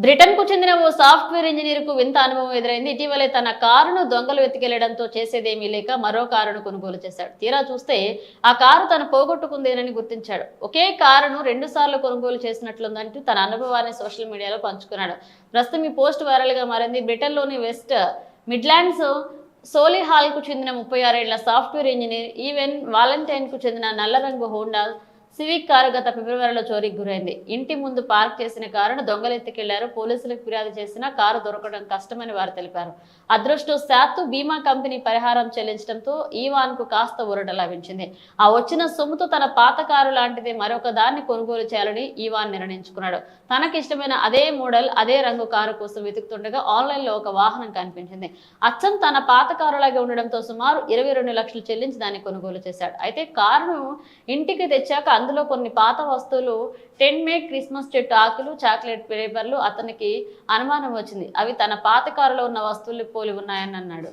బ్రిటన్కు చెందిన ఓ సాఫ్ట్వేర్ ఇంజనీర్కు వింత అనుభవం ఎదురైంది. ఇటీవలే తన కారును దొంగలు ఎత్తుకెళ్లడంతో చేసేదేమీ లేక మరో కారును కొనుగోలు చేశాడు. తీరా చూస్తే ఆ కారు తను పోగొట్టుకుందేనని గుర్తించాడు. ఒకే కారును 2 సార్లు కొనుగోలు చేసినట్లుందంటూ తన అనుభవాన్ని సోషల్ మీడియాలో పంచుకున్నాడు. ప్రస్తుతం ఈ పోస్ట్ వైరల్ గా మారింది. బ్రిటన్లోని వెస్ట్ మిడ్లాండ్స్ సోలిహాల్కు చెందిన 36 ఏళ్ల సాఫ్ట్వేర్ ఇంజనీర్ ఈవెన్ వాలంటైన్కు చెందిన నల్ల రంగు హోండా సివిక్ కారు గత ఫిబ్రవరిలో చోరీకి గురైంది. ఇంటి ముందు పార్క్ చేసిన కారును దొంగలు ఎత్తుకెళ్లారు. పోలీసులకు ఫిర్యాదు చేసినా కారు దొరకడం కష్టమని వారు తెలిపారు. అదృష్టవశాత్తు బీమా కంపెనీ పరిహారం చెల్లించడంతో ఈవాన్ కు కాస్త ఊరట లభించింది. ఆ వచ్చిన సొమ్ముతో తన పాత కారు లాంటిదే మరొక దాన్ని కొనుగోలు చేయాలని ఈవాన్ నిర్ణయించుకున్నాడు. తనకిష్టమైన అదే మోడల్ అదే రంగు కారు కోసం వెతుకుతుండగా ఆన్లైన్ లో ఒక వాహనం కనిపించింది. అచ్చం తన పాత కారులాగే ఉండడంతో సుమారు 22 లక్షలు చెల్లించి దాన్ని కొనుగోలు చేశాడు. అయితే కారును ఇంటికి తెచ్చాక అందులో కొన్ని పాత వస్తువులు 10 మే క్రిస్మస్ చెట్టు ఆకులు, చాక్లెట్ పేపర్లు అతనికి అనుమానం వచ్చింది. అవి తన పాత కారులో ఉన్న వస్తువులు పోలి ఉన్నాయని అన్నాడు.